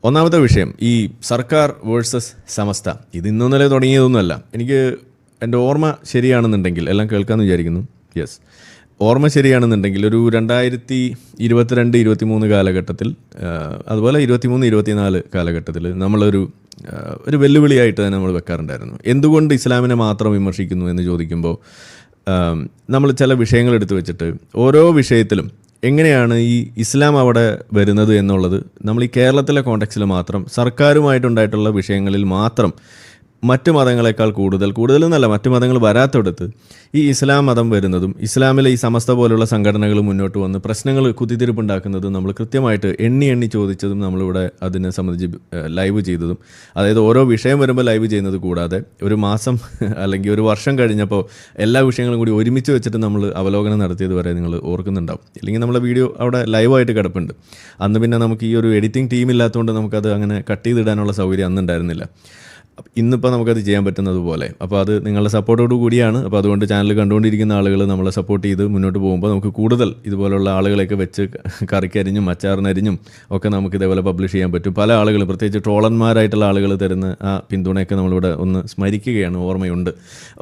ഒന്നാമത്തെ വിഷയം ഈ സർക്കാർ വേഴ്സസ് സമസ്ത. ഇത് ഇന്നൊന്നലെ തുടങ്ങിയതൊന്നുമല്ല. എനിക്ക് എൻ്റെ ഓർമ്മ ശരിയാണെന്നുണ്ടെങ്കിൽ, എല്ലാം കേൾക്കാമെന്ന് വിചാരിക്കുന്നു, യെസ്, ഓർമ്മ ശരിയാണെന്നുണ്ടെങ്കിൽ ഒരു 2022-23 കാലഘട്ടത്തിൽ, അതുപോലെ 23-24 കാലഘട്ടത്തിൽ നമ്മളൊരു വെല്ലുവിളിയായിട്ട് തന്നെ നമ്മൾ വെക്കാറുണ്ടായിരുന്നു. എന്തുകൊണ്ട് ഇസ്ലാമിനെ മാത്രം വിമർശിക്കുന്നു എന്ന് ചോദിക്കുമ്പോൾ നമ്മൾ ചില വിഷയങ്ങൾ എടുത്തു വെച്ചിട്ട് ഓരോ വിഷയത്തിലും എങ്ങനെയാണ് ഈ ഇസ്ലാം അവിടെ വരുന്നത് എന്നുള്ളത് നമ്മൾ ഈ കേരളത്തിലെ കോണ്ടെക്സ്റ്റിൽ മാത്രം സർക്കാരുമായിട്ടുണ്ടായിട്ടുള്ള വിഷയങ്ങളിൽ മാത്രം മറ്റു മതങ്ങളെക്കാൾ കൂടുതലെന്നല്ല, മറ്റു മതങ്ങൾ വരാത്തടുത്ത് ഈ ഇസ്ലാം മതം വരുന്നതും ഇസ്ലാമിലെ ഈ സമസ്ത പോലുള്ള സംഘടനകൾ മുന്നോട്ട് വന്ന് പ്രശ്നങ്ങൾ കുത്തിത്തിരിപ്പുണ്ടാക്കുന്നതും നമ്മൾ കൃത്യമായിട്ട് എണ്ണി ചോദിച്ചതും നമ്മളിവിടെ അതിനെ സംബന്ധിച്ച് ലൈവ് ചെയ്തതും, അതായത് ഓരോ വിഷയം വരുമ്പോൾ ലൈവ് ചെയ്യുന്നത് കൂടാതെ ഒരു മാസം അല്ലെങ്കിൽ ഒരു വർഷം കഴിഞ്ഞപ്പോൾ എല്ലാ വിഷയങ്ങളും കൂടി ഒരുമിച്ച് വെച്ചിട്ട് നമ്മൾ അവലോകനം നടത്തിയത് വരെ നിങ്ങൾ ഓർക്കുന്നുണ്ടാവും. ഇല്ലെങ്കിൽ നമ്മളെ വീഡിയോ അവിടെ ലൈവായിട്ട് കിടപ്പുണ്ട്. അന്ന് പിന്നെ നമുക്ക് ഈ ഒരു എഡിറ്റിംഗ് ടീം ഇല്ലാത്തതുകൊണ്ട് നമുക്കത് അങ്ങനെ കട്ട് ചെയ്തിടാനുള്ള സൗകര്യം അന്നുണ്ടായിരുന്നില്ല. ഇന്നിപ്പോൾ നമുക്കത് ചെയ്യാൻ പറ്റുന്നത് പോലെ. അപ്പോൾ അത് നിങ്ങളുടെ സപ്പോർട്ടോട് കൂടിയാണ്. അപ്പോൾ അതുകൊണ്ട് ചാനൽ കണ്ടുകൊണ്ടിരിക്കുന്ന ആളുകൾ നമ്മളെ സപ്പോർട്ട് ചെയ്ത് മുന്നോട്ട് പോകുമ്പോൾ നമുക്ക് കൂടുതൽ ഇതുപോലുള്ള ആളുകളെയൊക്കെ വെച്ച് കറിക്കരിഞ്ഞും അച്ചാറിനരിഞ്ഞും ഒക്കെ നമുക്ക് ഇതേപോലെ പബ്ലിഷ് ചെയ്യാൻ പറ്റും. പല ആളുകളും, പ്രത്യേകിച്ച് ട്രോളന്മാരായിട്ടുള്ള ആളുകൾ തരുന്ന ആ പിന്തുണയൊക്കെ നമ്മളിവിടെ ഒന്ന് സ്മരിക്കുകയാണ്, ഓർമ്മയുണ്ട്.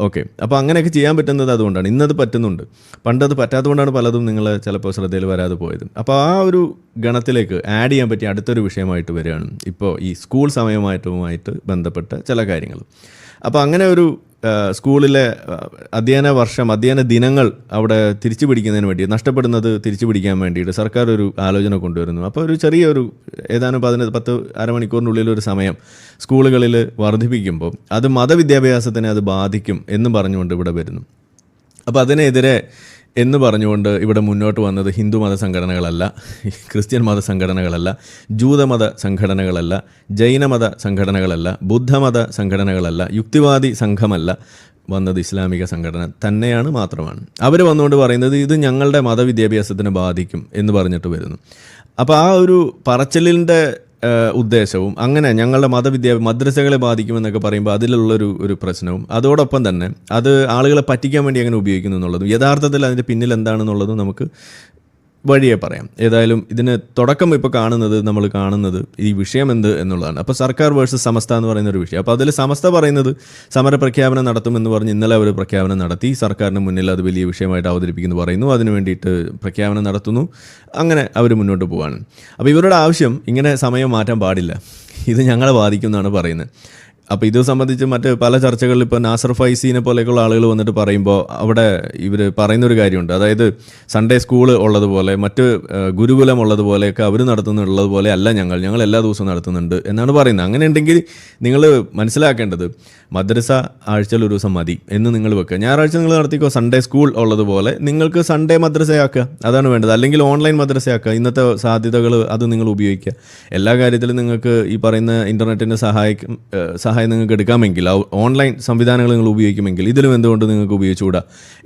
ഓക്കെ, അപ്പോൾ അങ്ങനെയൊക്കെ ചെയ്യാൻ പറ്റുന്നത് അതുകൊണ്ടാണ്. ഇന്നത് പറ്റുന്നുണ്ട്. പണ്ടത് പറ്റാത്തതുകൊണ്ടാണ് പലതും നിങ്ങൾ ചിലപ്പോൾ ശ്രദ്ധയിൽ വരാതെ പോയത്. അപ്പോൾ ആ ഒരു ഗണത്തിലേക്ക് ആഡ് ചെയ്യാൻ പറ്റിയ അടുത്തൊരു വിഷയമായിട്ട് വരികയാണ് ഇപ്പോൾ ഈ സ്കൂൾ സമയമായിട്ടുമായിട്ട് ബന്ധപ്പെട്ട ചില കാര്യങ്ങൾ. അപ്പോൾ അങ്ങനെ ഒരു സ്കൂളിലെ അധ്യയന ദിനങ്ങൾ അവിടെ തിരിച്ചു പിടിക്കുന്നതിന് വേണ്ടി, നഷ്ടപ്പെടുന്നത് തിരിച്ചു പിടിക്കാൻ വേണ്ടിയിട്ട് സർക്കാർ ഒരു ആലോചന കൊണ്ടുവരുന്നു. അപ്പോൾ ഒരു ചെറിയൊരു ഏതാനും 10 അരമണിക്കൂറിനുള്ളിൽ ഒരു സമയം സ്കൂളുകളിൽ വർദ്ധിപ്പിക്കുമ്പോൾ അത് മതവിദ്യാഭ്യാസത്തിനെ അത് ബാധിക്കും എന്ന് പറഞ്ഞുകൊണ്ട് ഇവിടെ വരുന്നു. അപ്പോൾ അതിനെതിരെ എന്ന് പറഞ്ഞുകൊണ്ട് ഇവിടെ മുന്നോട്ട് വന്നത് ഹിന്ദു മത സംഘടനകളല്ല, ക്രിസ്ത്യൻ മത സംഘടനകളല്ല, ജൂതമത സംഘടനകളല്ല, ജൈനമത സംഘടനകളല്ല, ബുദ്ധമത സംഘടനകളല്ല, യുക്തിവാദി സംഘമല്ല, വന്നത് ഇസ്ലാമിക സംഘടന തന്നെയാണ് മാത്രമാണ്. അവർ വന്നുകൊണ്ട് പറയുന്നത് ഇത് ഞങ്ങളുടെ മതവിദ്യാഭ്യാസത്തിനെ ബാധിക്കും എന്ന് പറഞ്ഞിട്ട് വരുന്നു. അപ്പോൾ ആ ഒരു പറച്ചിലിൻ്റെ ഉദ്ദേശവും അങ്ങനെ ഞങ്ങളുടെ മദ്രസകളെ ബാധിക്കുമെന്നൊക്കെ പറയുമ്പോൾ അതിലുള്ളൊരു പ്രശ്നവും, അതോടൊപ്പം തന്നെ അത് ആളുകളെ പറ്റിക്കാൻ വേണ്ടി അങ്ങനെ ഉപയോഗിക്കുന്നു എന്നുള്ളതും, യഥാർത്ഥത്തിൽ അതിൻ്റെ പിന്നിൽ എന്താണെന്നുള്ളതും നമുക്ക് വഴിയെ പറയാം. ഏതായാലും ഇതിന് തുടക്കം ഇപ്പോൾ നമ്മൾ കാണുന്നത് ഈ വിഷയം എന്ത് എന്നുള്ളതാണ്. അപ്പോൾ സർക്കാർ വേഴ്സസ് സമസ്ത എന്ന് പറയുന്ന ഒരു വിഷയം. അപ്പോൾ അതിൽ സമസ്ത പറയുന്നത് സമരപ്രഖ്യാപനം നടത്തുമെന്ന് പറഞ്ഞ് ഇന്നലെ അവർ പ്രഖ്യാപനം നടത്തി, സർക്കാരിന് മുന്നിൽ അത് വലിയ വിഷയമായിട്ട് അവതരിപ്പിക്കുന്നു പറയുന്നു, അതിനു വേണ്ടിയിട്ട് പ്രഖ്യാപനം നടത്തുന്നു, അങ്ങനെ അവർ മുന്നോട്ട് പോവാണ്. അപ്പോൾ ഇവരുടെ ആവശ്യം ഇങ്ങനെ സമയം മാറ്റാൻ പാടില്ല, ഇത് ഞങ്ങളെ ബാധിക്കും എന്നാണ് പറയുന്നത്. അപ്പോൾ ഇത് സംബന്ധിച്ച് മറ്റ് പല ചർച്ചകളിൽ ഇപ്പോൾ നാസർ ഫൈസീനെ പോലെയൊക്കെയുള്ള ആളുകൾ വന്നിട്ട് പറയുമ്പോൾ അവിടെ ഇവർ പറയുന്നൊരു കാര്യമുണ്ട്. അതായത് സൺഡേ സ്കൂൾ ഉള്ളതുപോലെ മറ്റ് ഗുരുകുലം ഉള്ളതുപോലെയൊക്കെ അവർ നടത്തുന്നുള്ളതുപോലെ അല്ല ഞങ്ങൾ എല്ലാ ദിവസവും നടത്തുന്നുണ്ട് എന്നാണ് പറയുന്നത്. അങ്ങനെ ഉണ്ടെങ്കിൽ നിങ്ങൾ മനസ്സിലാക്കേണ്ടത് മദ്രസ ആഴ്ചയിൽ ഒരു ദിവസം മതി എന്ന് നിങ്ങൾ വെക്കുക. ഞായറാഴ്ച നിങ്ങൾ നടത്തിക്കോ, സൺഡേ സ്കൂൾ ഉള്ളതുപോലെ നിങ്ങൾക്ക് സൺഡേ മദ്രസയാക്കുക, അതാണ് വേണ്ടത്. അല്ലെങ്കിൽ ഓൺലൈൻ മദ്രസയാക്കുക. ഇന്നത്തെ സാധ്യതകൾ അത് നിങ്ങൾ ഉപയോഗിക്കുക. എല്ലാ കാര്യത്തിലും നിങ്ങൾക്ക് ഈ പറയുന്ന ഇൻ്റർനെറ്റിൻ്റെ സഹായം നിങ്ങൾക്ക് എടുക്കാമെങ്കിൽ, ഓൺലൈൻ സംവിധാനങ്ങൾ നിങ്ങൾ ഉപയോഗിക്കുമെങ്കിൽ ഇതിലും എന്തുകൊണ്ട് നിങ്ങൾക്ക് ഉപയോഗിച്ചുകൂടാ?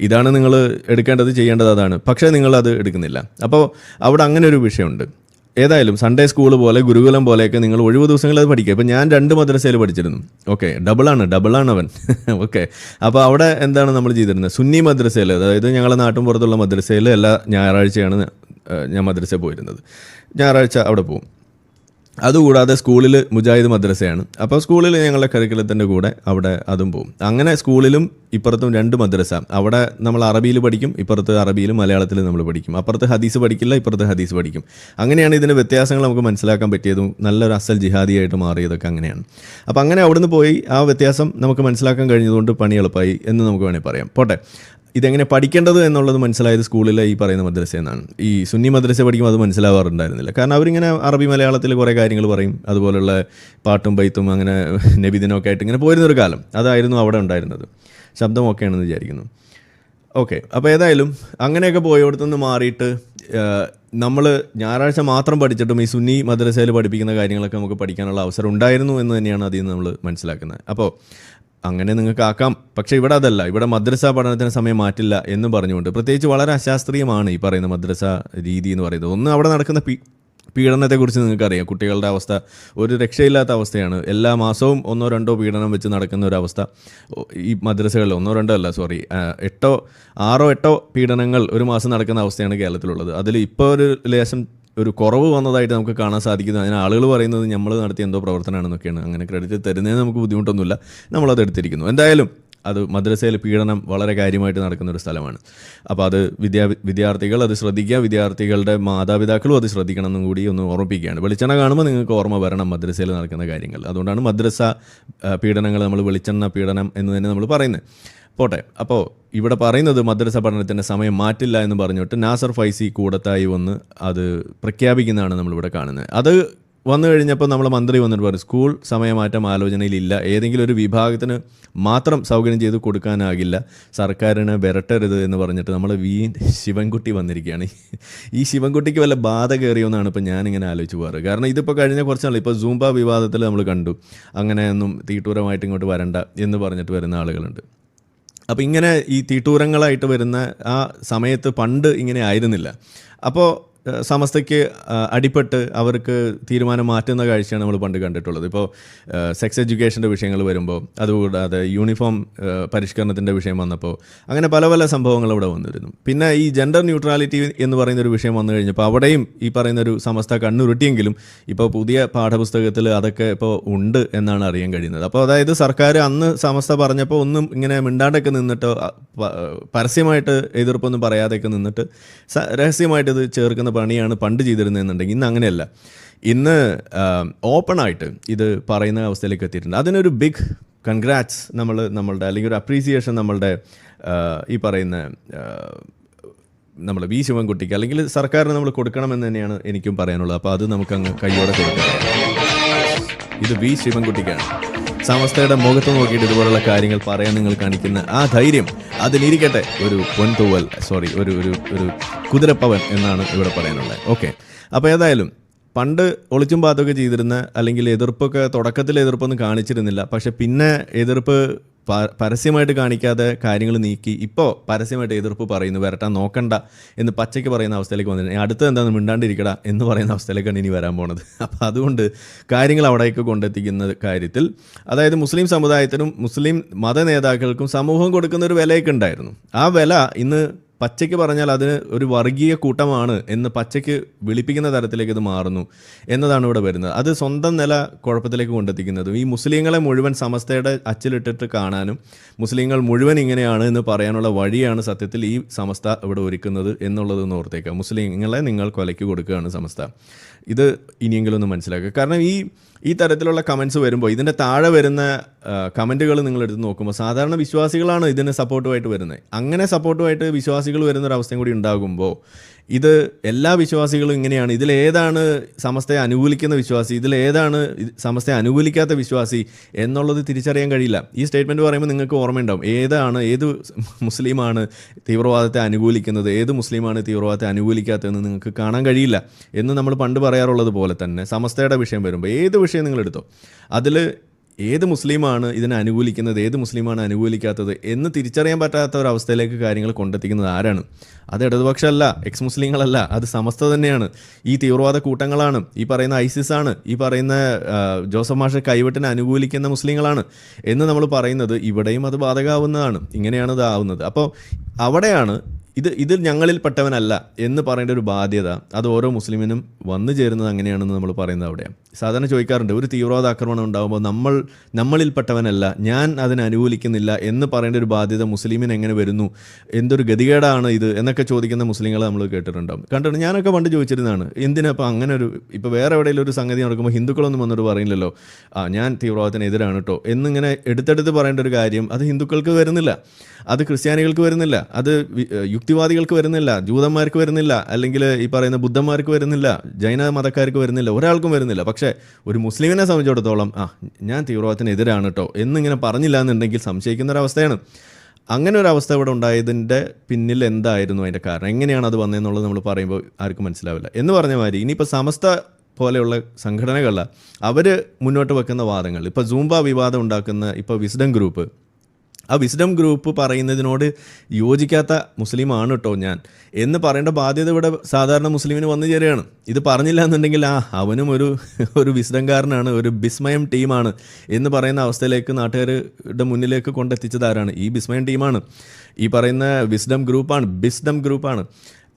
ഇതാണ് നിങ്ങൾ എടുക്കേണ്ടത്, ചെയ്യേണ്ടത് അതാണ്. പക്ഷേ നിങ്ങളത് എടുക്കുന്നില്ല. അപ്പോൾ അവിടെ അങ്ങനെ ഒരു വിഷയമുണ്ട്. ഏതായാലും സൺഡേ സ്കൂൾ പോലെ ഗുരുകുലം പോലെയൊക്കെ നിങ്ങൾ ഒഴിവ് ദിവസങ്ങളിൽ അത് പഠിക്കുക. ഇപ്പോൾ ഞാൻ 2 മദ്രസയിൽ പഠിച്ചിരുന്നു. ഓക്കെ, ഡബിളാണ് അവൻ. ഓക്കെ, അപ്പോൾ അവിടെ എന്താണ് നമ്മൾ ചെയ്തിരുന്നത്? സുന്നി മദ്രസയിൽ, അതായത് ഞങ്ങളുടെ നാട്ടും പുറത്തുള്ള മദ്രസയിൽ എല്ലാ ഞായറാഴ്ചയാണ് ഞാൻ മദ്രസയിൽ പോയിരുന്നത്. ഞായറാഴ്ച അവിടെ പോകും. അതുകൂടാതെ സ്കൂളിൽ മുജാഹിദ് മദ്രസയാണ്. അപ്പോൾ സ്കൂളിൽ ഞങ്ങളുടെ കരിക്കുലത്തിൻ്റെ കൂടെ അവിടെ അതും പോകും. അങ്ങനെ സ്കൂളിലും ഇപ്പുറത്തും 2 മദ്രസ. അവിടെ നമ്മൾ അറബിയിൽ പഠിക്കും, ഇപ്പുറത്ത് അറബിയിലും മലയാളത്തിൽ നമ്മൾ പഠിക്കും. അപ്പുറത്ത് ഹദീസ് പഠിക്കില്ല, ഇപ്പുറത്ത് ഹദീസ് പഠിക്കും. അങ്ങനെയാണ് ഇതിൻ്റെ വ്യത്യാസങ്ങൾ നമുക്ക് മനസ്സിലാക്കാൻ പറ്റിയതും നല്ലൊരു അസൽ ജിഹാദിയായിട്ട് മാറിയതൊക്കെ അങ്ങനെയാണ്. അപ്പോൾ അങ്ങനെ അവിടുന്ന് പോയി ആ വ്യത്യാസം നമുക്ക് മനസ്സിലാക്കാൻ കഴിഞ്ഞതുകൊണ്ട് പണി എളുപ്പമായി എന്ന് നമുക്ക് വേണമെങ്കിൽ പറയാം. പോട്ടെ, ഇതെങ്ങനെ പഠിക്കേണ്ടത് എന്നുള്ളത് മനസ്സിലായത് സ്കൂളിലെ ഈ പറയുന്ന മദ്രസ എന്നാണ്. ഈ സുന്നി മദ്രസ പഠിക്കുമ്പോൾ അത് മനസ്സിലാവാറുണ്ടായിരുന്നില്ല. കാരണം അവരിങ്ങനെ അറബി മലയാളത്തിൽ കുറേ കാര്യങ്ങൾ പറയും, അതുപോലുള്ള പാട്ടും ബൈത്തും അങ്ങനെ നബിദിനമൊക്കെ ആയിട്ട് ഇങ്ങനെ പോയിരുന്നൊരു കാലം അതായിരുന്നു അവിടെ ഉണ്ടായിരുന്നത്. ശബ്ദമൊക്കെയാണെന്ന് വിചാരിക്കുന്നു. ഓക്കെ, അപ്പോൾ ഏതായാലും അങ്ങനെയൊക്കെ പോയവിടത്തുനിന്ന് മാറിയിട്ട് നമ്മൾ ഞായറാഴ്ച മാത്രം പഠിച്ചിട്ടും ഈ സുന്നി മദ്രസയിൽ പഠിപ്പിക്കുന്ന കാര്യങ്ങളൊക്കെ നമുക്ക് പഠിക്കാനുള്ള അവസരം ഉണ്ടായിരുന്നു എന്ന് തന്നെയാണ് അതിൽ നിന്ന് നമ്മൾ മനസ്സിലാക്കുന്നത്. അപ്പോൾ അങ്ങനെ നിങ്ങൾക്ക് ആക്കാം. പക്ഷേ ഇവിടെ അതല്ല, ഇവിടെ മദ്രസ പഠനത്തിന് സമയം മാറ്റില്ല എന്ന് പറഞ്ഞുകൊണ്ട്, പ്രത്യേകിച്ച് വളരെ അശാസ്ത്രീയമാണ് ഈ പറയുന്ന മദ്രസ രീതി എന്ന് പറയുന്നത്. ഒന്ന്, അവിടെ നടക്കുന്ന പീഡനത്തെക്കുറിച്ച് നിങ്ങൾക്കറിയാം. കുട്ടികളുടെ അവസ്ഥ ഒരു രക്ഷയില്ലാത്ത അവസ്ഥയാണ്. എല്ലാ മാസവും 1-2 പീഡനം വെച്ച് നടക്കുന്ന ഒരവസ്ഥ ഈ മദ്രസകളിൽ. 1-2 അല്ല, 6-8 പീഡനങ്ങൾ ഒരു മാസം നടക്കുന്ന അവസ്ഥയാണ് കേരളത്തിലുള്ളത്. അതിൽ ഇപ്പോൾ ഒരു ലേശം ഒരു കുറവ് വന്നതായിട്ട് നമുക്ക് കാണാൻ സാധിക്കുന്നത്. അതിന് ആളുകൾ പറയുന്നത് നമ്മൾ നടത്തിയ എന്തോ പ്രവർത്തനമാണെന്നൊക്കെയാണ്. അങ്ങനെ ക്രെഡിറ്റ് തരുന്നതിന് നമുക്ക് ബുദ്ധിമുട്ടൊന്നുമില്ല, നമ്മളത് എടുത്തിരിക്കുന്നു. എന്തായാലും അത് മദ്രസയിൽ പീഡനം വളരെ കാര്യമായിട്ട് നടക്കുന്നൊരു സ്ഥലമാണ്. അപ്പോൾ അത് വിദ്യാർത്ഥികൾ അത് ശ്രദ്ധിക്കുക, വിദ്യാർത്ഥികളുടെ മാതാപിതാക്കളും അത് ശ്രദ്ധിക്കണം എന്നും കൂടി ഒന്ന് ഓർമ്മിപ്പിക്കുകയാണ്. വെളിച്ചെണ്ണ കാണുമ്പോൾ നിങ്ങൾക്ക് ഓർമ്മ വരണം മദ്രസയിൽ നടക്കുന്ന കാര്യങ്ങൾ. അതുകൊണ്ടാണ് മദ്രസ പീഡനങ്ങൾ നമ്മൾ വെളിച്ചെണ്ണ പീഡനം എന്ന് തന്നെ നമ്മൾ പറയുന്നത്. പോട്ടെ, അപ്പോൾ ഇവിടെ പറയുന്നത് മദ്രസ പഠനത്തിൻ്റെ സമയം മാറ്റില്ല എന്ന് പറഞ്ഞിട്ട് നാസർ ഫൈസി കൂടത്തായി വന്ന് അത് പ്രഖ്യാപിക്കുന്നതാണ് നമ്മളിവിടെ കാണുന്നത്. അത് വന്നു കഴിഞ്ഞപ്പോൾ നമ്മൾ മന്ത്രി വന്നിട്ട് പറയും സ്കൂൾ സമയമാറ്റം ആലോചനയിലില്ല, ഏതെങ്കിലും ഒരു വിഭാഗത്തിന് മാത്രം സൗകര്യം ചെയ്ത് കൊടുക്കാനാകില്ല, സർക്കാരിന് വിരട്ടരുത് എന്ന് പറഞ്ഞിട്ട് നമ്മൾ ശിവൻകുട്ടി വന്നിരിക്കുകയാണ്. ഈ ശിവൻകുട്ടിക്ക് വല്ല ബാധ കയറിയോന്നാണ് ഇപ്പോൾ ഞാനിങ്ങനെ ആലോചിച്ച് പോകാറ്. കാരണം ഇതിപ്പോൾ കഴിഞ്ഞ കുറച്ച് നാൾ ഇപ്പോൾ സൂംബ വിവാദത്തിൽ നമ്മൾ കണ്ടു, അങ്ങനെയൊന്നും തീട്ടൂരമായിട്ട് ഇങ്ങോട്ട് വരണ്ട എന്ന് പറഞ്ഞിട്ട് വരുന്ന ആളുകളുണ്ട്. അപ്പോൾ ഇങ്ങനെ ഈ തീട്ടൂരങ്ങളായിട്ട് വരുന്ന ആ സമയത്ത് പണ്ട് ഇങ്ങനെ ആയിരുന്നില്ല. അപ്പോൾ സമസ്തയ്ക്ക് അടിപ്പെട്ട് അവർക്ക് തീരുമാനം മാറ്റുന്ന കാഴ്ചയാണ് നമ്മൾ പണ്ട് കണ്ടിട്ടുള്ളത്. ഇപ്പോൾ സെക്സ് എഡ്യൂക്കേഷൻ്റെ വിഷയങ്ങൾ വരുമ്പോൾ, അതുകൂടാതെ യൂണിഫോം പരിഷ്കരണത്തിൻ്റെ വിഷയം വന്നപ്പോൾ, അങ്ങനെ പല പല സംഭവങ്ങൾ ഇവിടെ വന്നിരുന്നു. പിന്നെ ഈ ജെൻഡർ ന്യൂട്രാലിറ്റി എന്ന് പറയുന്നൊരു വിഷയം വന്നു കഴിഞ്ഞപ്പോൾ അവിടെയും ഈ പറയുന്നൊരു സമസ്ത കണ്ണുരുട്ടിയെങ്കിലും ഇപ്പോൾ പുതിയ പാഠപുസ്തകത്തിൽ അതൊക്കെ ഇപ്പോൾ ഉണ്ട് എന്നാണ് അറിയാൻ കഴിയുന്നത്. അപ്പോൾ അതായത് സർക്കാർ അന്ന് സമസ്ത പറഞ്ഞപ്പോൾ ഒന്നും ഇങ്ങനെ മിണ്ടാണ്ടൊക്കെ നിന്നിട്ടോ പരസ്യമായിട്ട് എതിർപ്പൊന്നും പറയാതെയൊക്കെ നിന്നിട്ട് രഹസ്യമായിട്ട് ഇത് ചേർക്കുന്ന പണിയാണ് പണ്ട് ചെയ്തിരുന്നതെന്നുണ്ടെങ്കിൽ ഇന്ന് അങ്ങനെയല്ല. ഇന്ന് ഓപ്പണായിട്ട് ഇത് പറയുന്ന അവസ്ഥയിലേക്ക് എത്തിയിട്ടുണ്ട്. അതിനൊരു ബിഗ് കൺഗ്രാറ്റ്സ് നമ്മളുടെ അല്ലെങ്കിൽ ഒരു അപ്രീസിയേഷൻ നമ്മളുടെ ഈ പറയുന്ന നമ്മൾ വി ശിവൻകുട്ടിക്ക് അല്ലെങ്കിൽ സർക്കാരിന് നമ്മൾ കൊടുക്കണമെന്ന് തന്നെയാണ് എനിക്കും പറയാനുള്ളത്. അപ്പോൾ അത് നമുക്കങ്ങ് കയ്യോടെ കൊടുക്കാം. ഇത് വി ശിവൻകുട്ടിക്കാണ്. സമസ്തയുടെ മുഖത്ത് നോക്കിയിട്ട് ഇതുപോലുള്ള കാര്യങ്ങൾ പറയാൻ നിങ്ങൾ കാണിക്കുന്ന ആ ധൈര്യം അതിലിരിക്കട്ടെ. ഒരു പൊൻതൂവൽ ഒരു കുതിരപ്പവൻ എന്നാണ് ഇവിടെ പറയാനുള്ളത്. ഓക്കെ, അപ്പോൾ ഏതായാലും പണ്ട് ഒളിച്ചും പാത്തൊക്കെ ചെയ്തിരുന്ന അല്ലെങ്കിൽ എതിർപ്പൊക്കെ തുടക്കത്തിൽ എതിർപ്പൊന്നും കാണിച്ചിരുന്നില്ല, പക്ഷെ പിന്നെ എതിർപ്പ് പരസ്യമായിട്ട് കാണിക്കാതെ കാര്യങ്ങൾ നീക്കി ഇപ്പോൾ പരസ്യമായിട്ട് എതിർപ്പ് പറയുന്നു, വരട്ടാൻ നോക്കണ്ട എന്ന് പച്ചയ്ക്ക് പറയുന്ന അവസ്ഥയിലേക്ക് വന്നിട്ടുണ്ട്. അടുത്തത് എന്താണെന്ന് മിണ്ടാണ്ടിരിക്കട എന്ന് പറയുന്ന അവസ്ഥയിലേക്കാണ് ഇനി വരാൻ പോണത്. അപ്പോൾ അതുകൊണ്ട് കാര്യങ്ങൾ അവിടേക്ക് കൊണ്ടെത്തിക്കുന്ന കാര്യത്തിൽ, അതായത് മുസ്ലിം സമുദായത്തിനും മുസ്ലിം മത നേതാക്കൾക്കും സമൂഹം കൊടുക്കുന്ന ഒരു വിലയൊക്കെ ഉണ്ടായിരുന്നു. ആ വില ഇന്ന് പച്ചയ്ക്ക് പറഞ്ഞാൽ അതിന് ഒരു വർഗീയ കൂട്ടമാണ് എന്ന് പച്ചയ്ക്ക് വിളിപ്പിക്കുന്ന തരത്തിലേക്ക് ഇത് മാറുന്നു എന്നതാണ് ഇവിടെ വരുന്നത്. അത് സ്വന്തം നില കുഴപ്പത്തിലേക്ക് കൊണ്ടെത്തിക്കുന്നതും ഈ മുസ്ലിങ്ങളെ മുഴുവൻ സമസ്തയുടെ അച്ചിലിട്ടിട്ട് കാണാനും മുസ്ലിങ്ങൾ മുഴുവൻ ഇങ്ങനെയാണ് എന്ന് പറയാനുള്ള വഴിയാണ് സത്യത്തിൽ ഈ സമസ്ത ഇവിടെ ഒരുക്കുന്നത് എന്നുള്ളത് ഓർത്തേക്കാം. മുസ്ലിങ്ങളെ നിങ്ങൾ കൊലയ്ക്ക് കൊടുക്കുകയാണ് സമസ്ത. ഇത് ഇനിയെങ്കിലും ഒന്ന് മനസ്സിലാക്കുക. കാരണം ഈ തരത്തിലുള്ള കമൻറ്റ്സ് വരുമ്പോൾ ഇതിൻ്റെ താഴെ വരുന്ന കമൻറ്റുകൾ നിങ്ങളെടുത്ത് നോക്കുമ്പോൾ സാധാരണ വിശ്വാസികളാണ് ഇതിന് സപ്പോർട്ടുമായിട്ട് വരുന്നത്. അങ്ങനെ സപ്പോർട്ടുമായിട്ട് വിശ്വാസികൾ വരുന്നൊരവസ്ഥയും കൂടി ഉണ്ടാകുമ്പോൾ ഇത് എല്ലാ വിശ്വാസികളും ഇങ്ങനെയാണ്, ഇതിലേതാണ് സമസ്തയെ അനുകൂലിക്കുന്ന വിശ്വാസി, ഇതിലേതാണ് സമസ്തയെ അനുകൂലിക്കാത്ത വിശ്വാസി എന്നുള്ളത് തിരിച്ചറിയാൻ കഴിയില്ല. ഈ സ്റ്റേറ്റ്മെൻറ്റ് പറയുമ്പോൾ നിങ്ങൾക്ക് ഓർമ്മയുണ്ടാവും ഏത് മുസ്ലിമാണ് തീവ്രവാദത്തെ അനുകൂലിക്കുന്നത്, ഏത് മുസ്ലിമാണ് തീവ്രവാദത്തെ അനുകൂലിക്കാത്തതെന്ന് നിങ്ങൾക്ക് കാണാൻ കഴിയില്ല എന്ന് നമ്മൾ പണ്ട് പറയാറുള്ളത് പോലെ തന്നെ സമസ്തയുടെ വിഷയം വരുമ്പോൾ ഏത് വിഷയം നിങ്ങളെടുത്തോ അതിൽ ഏത് മുസ്ലിമാണ് ഇതിനെ അനുകൂലിക്കുന്നത്, ഏത് മുസ്ലിമാണ് അനുകൂലിക്കാത്തത് എന്ന് തിരിച്ചറിയാൻ പറ്റാത്ത ഒരവസ്ഥയിലേക്ക് കാര്യങ്ങൾ കൊണ്ടെത്തിക്കുന്നത് ആരാണ്? അത് ഇടതുപക്ഷമല്ല, എക്സ് മുസ്ലിങ്ങളല്ല, അത് സമസ്ത തന്നെയാണ്. ഈ തീവ്രവാദ കൂട്ടങ്ങളാണ്, ഈ പറയുന്ന ഐസിസ് ആണ്, ഈ പറയുന്ന ജോസഫ് മാഷെ കൈവെട്ടിനെ അനുകൂലിക്കുന്ന മുസ്ലിങ്ങളാണ് എന്ന് നമ്മൾ പറയുന്നത് ഇവിടെയും അത് ബാധകമാവുന്നതാണ്. ഇങ്ങനെയാണ് ഇത് ആവുന്നത്. അപ്പോൾ അവിടെയാണ് ഇത് ഞങ്ങളിൽപ്പെട്ടവനല്ല എന്ന് പറയേണ്ട ഒരു ബാധ്യത അത് ഓരോ മുസ്ലിമിനും വന്നു ചേരുന്നത് അങ്ങനെയാണെന്ന് നമ്മൾ പറയുന്നത് അവിടെയാണ്. സാധാരണ ചോദിക്കാറുണ്ട്, ഒരു തീവ്രവാദ ആക്രമണം ഉണ്ടാകുമ്പോൾ നമ്മളിൽപ്പെട്ടവനല്ല, ഞാൻ അതിനെ അനുകൂലിക്കുന്നില്ല എന്ന് പറയേണ്ട ഒരു ബാധ്യത മുസ്ലിമിന് എങ്ങനെ വരുന്നു, എന്തൊരു ഗതികേടാണ് ഇത് എന്നൊക്കെ ചോദിക്കുന്ന മുസ്ലിങ്ങളെ നമ്മൾ കണ്ടിട്ടുണ്ട്. ഞാനൊക്കെ പണ്ട് ചോദിച്ചിരുന്നതാണ്, എന്തിനാ ഇപ്പോൾ അങ്ങനെ ഇപ്പോൾ വേറെ എവിടെയെങ്കിലും ഒരു സംഗതി നടക്കുമ്പോൾ ഹിന്ദുക്കളൊന്നും വന്നിട്ട് പറയില്ലല്ലോ ഞാൻ തീവ്രവാദത്തിനെതിരാണ് കേട്ടോ എന്നിങ്ങനെ എടുത്തെടുത്ത് പറയേണ്ട ഒരു കാര്യം അത് ഹിന്ദുക്കൾക്ക് വരുന്നില്ല, അത് ക്രിസ്ത്യാനികൾക്ക് വരുന്നില്ല, അത് യുക്തിവാദികൾക്ക് വരുന്നില്ല, ജൂതന്മാർക്ക് വരുന്നില്ല, അല്ലെങ്കിൽ ഈ പറയുന്ന ബുദ്ധന്മാർക്ക് വരുന്നില്ല, ജൈന മതക്കാർക്ക് വരുന്നില്ല, ഒരാൾക്കും വരുന്നില്ല. പക്ഷേ ഒരു മുസ്ലിമിനെ സംബന്ധിച്ചിടത്തോളം ഞാൻ തീവ്രവാദത്തിനെതിരാണ് കേട്ടോ എന്നിങ്ങനെ പറഞ്ഞില്ല എന്നുണ്ടെങ്കിൽ സംശയിക്കുന്നൊരവസ്ഥയാണ്. അങ്ങനെ ഒരു അവസ്ഥ ഇവിടെ ഉണ്ടായതിൻ്റെ പിന്നിൽ എന്തായിരുന്നു അതിൻ്റെ കാരണം, എങ്ങനെയാണ് അത് വന്നതെന്നുള്ളത് നമ്മൾ പറയുമ്പോൾ ആർക്കും മനസ്സിലാവില്ല. എന്ന് പറഞ്ഞ മാതിരി ഇനിയിപ്പോൾ സമസ്ത പോലെയുള്ള സംഘടനകളല്ല അവർ മുന്നോട്ട് വെക്കുന്ന വാദങ്ങൾ, ഇപ്പോൾ സൂംബ വിവാദം ഉണ്ടാക്കുന്ന ഇപ്പോൾ വിസ്ഡം ഗ്രൂപ്പ്, ആ വിസ്ഡം ഗ്രൂപ്പ് പറയുന്നതിനോട് യോജിക്കാത്ത മുസ്ലിമാണ് കേട്ടോ ഞാൻ എന്ന് പറയേണ്ട ബാധ്യത ഇവിടെ സാധാരണ മുസ്ലിമിന് വന്നു ചേരുകയാണ്. ഇത് പറഞ്ഞില്ല എന്നുണ്ടെങ്കിൽ അവനും ഒരു വിസ്ഡംകാരനാണ്, ഒരു ബിസ്മയം ടീമാണ് എന്ന് പറയുന്ന അവസ്ഥയിലേക്ക് നാട്ടുകാരുടെ മുന്നിലേക്ക് കൊണ്ടെത്തിച്ചത് ആരാണ്? ഈ ബിസ്മയം ടീമാണ്, ഈ പറയുന്ന ബിസ്ഡം ഗ്രൂപ്പാണ്.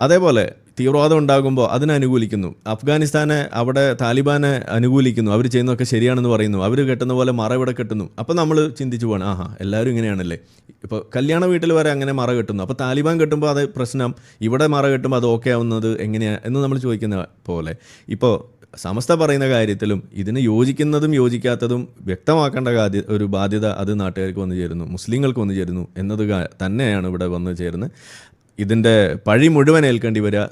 അതേപോലെ തീവ്രവാദം ഉണ്ടാകുമ്പോൾ അതിനെ അനുകൂലിക്കുന്നു, അഫ്ഗാനിസ്ഥാനെ അവിടെ താലിബാനെ അനുകൂലിക്കുന്നു, അവർ ചെയ്യുന്നതൊക്കെ ശരിയാണെന്ന് പറയുന്നു, അവർ കെട്ടുന്ന പോലെ മറ ഇവിടെ കെട്ടുന്നു. അപ്പോൾ നമ്മൾ ചിന്തിച്ചു പോകണം, ആഹാ എല്ലാവരും ഇങ്ങനെയാണല്ലേ. ഇപ്പോൾ കല്യാണ വീട്ടിൽ വരെ അങ്ങനെ മറ കെട്ടുന്നു, അപ്പോൾ താലിബാൻ കെട്ടുമ്പോൾ അത് പ്രശ്നം, ഇവിടെ മറ കെട്ടുമ്പോൾ അത് ഓക്കെ ആവുന്നത് എങ്ങനെയാണ് എന്ന് നമ്മൾ ചോദിക്കുന്ന പോലെ ഇപ്പോൾ സമസ്ത പറയുന്ന കാര്യത്തിലും ഇതിന് യോജിക്കുന്നതും യോജിക്കാത്തതും വ്യക്തമാക്കേണ്ട ഒരു ബാധ്യത അത് നാട്ടുകാർക്ക് വന്നു ചേരുന്നു, മുസ്ലിങ്ങൾക്ക് വന്നു ചേരുന്നു എന്നത് തന്നെയാണ് ഇവിടെ വന്നു ചേരുന്നത്. ഇതിൻ്റെ പഴി മുഴുവൻ ഏൽക്കേണ്ടി വരിക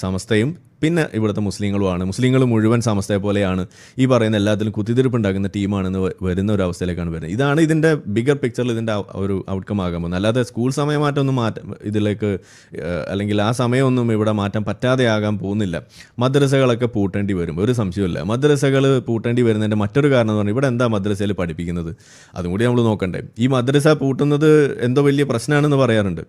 സമസ്തയും പിന്നെ ഇവിടുത്തെ മുസ്ലിങ്ങളുമാണ്. മുസ്ലിങ്ങൾ മുഴുവൻ സമസ്തയെ പോലെയാണ്, ഈ പറയുന്ന എല്ലാത്തിലും കുത്തിത്തിരിപ്പുണ്ടാക്കുന്ന ടീമാണെന്ന് വരുന്ന ഒരു അവസ്ഥയിലേക്കാണ് വരുന്നത്. ഇതാണ് ഇതിൻ്റെ ബിഗർ പിക്ചറിൽ ഇതിൻ്റെ ഒരു ഔട്ട്കം ആകാൻ പോകുന്നത്. അല്ലാതെ സ്കൂൾ സമയമാറ്റമൊന്നും ഇതിലേക്ക് അല്ലെങ്കിൽ ആ സമയമൊന്നും ഇവിടെ മാറ്റാൻ പറ്റാതെ ആകാൻ പോകുന്നില്ല. മദ്രസകളൊക്കെ പൂട്ടേണ്ടി വരും, ഒരു സംശയമില്ല. മദ്രസകൾ പൂട്ടേണ്ടി വരുന്നതിൻ്റെ മറ്റൊരു കാരണം എന്ന് പറഞ്ഞാൽ ഇവിടെ എന്താ മദ്രസയിൽ പഠിപ്പിക്കുന്നത് അതും കൂടി നമ്മൾ നോക്കണ്ടേ. ഈ മദ്രസ പൂട്ടുന്നത് എന്തോ വലിയ പ്രശ്നമാണെന്ന് പറയാറുണ്ട്,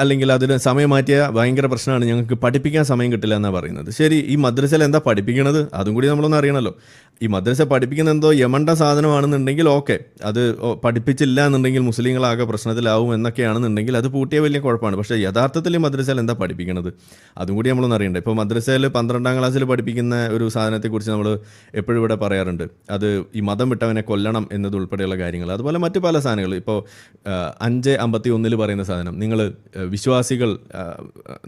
അല്ലെങ്കിൽ അതിന് സമയം മാറ്റിയ ഭയങ്കര പ്രശ്നമാണ്, ഞങ്ങൾക്ക് പഠിപ്പിക്കാൻ സമയം കിട്ടില്ല എന്നാണ് പറയുന്നത്. ശരി, ഈ മദ്രസയിൽ എന്താ പഠിപ്പിക്കണത് അതും കൂടി നമ്മളൊന്ന് അറിയണമല്ലോ. ഈ മദ്രസ പഠിപ്പിക്കുന്ന എന്തോ യമണ്ട സാധനമാണെന്നുണ്ടെങ്കിൽ ഓക്കെ, അത് പഠിപ്പിച്ചില്ല എന്നുണ്ടെങ്കിൽ മുസ്ലിങ്ങളാകെ പ്രശ്നത്തിലാവും എന്നൊക്കെയാണെന്നുണ്ടെങ്കിൽ അത് പൂട്ടിയ വലിയ കുഴപ്പമാണ്. പക്ഷേ യഥാർത്ഥത്തിൽ ഈ മദ്രസയിൽ എന്താ പഠിപ്പിക്കണത് അതും കൂടി നമ്മളൊന്ന് അറിയണ്ടേ. ഇപ്പോൾ മദ്രസയിൽ 12ാം ക്ലാസ്സിൽ പഠിപ്പിക്കുന്ന ഒരു സാധനത്തെക്കുറിച്ച് നമ്മൾ എപ്പോഴും ഇവിടെ പറയാറുണ്ട്, അത് ഈ മതം വിട്ടവനെ കൊല്ലണം എന്നതുൾപ്പെടെയുള്ള കാര്യങ്ങൾ. അതുപോലെ മറ്റു പല സാധനങ്ങൾ, ഇപ്പോൾ 5:51 പറയുന്ന സാധനം, നിങ്ങൾ വിശ്വാസികൾ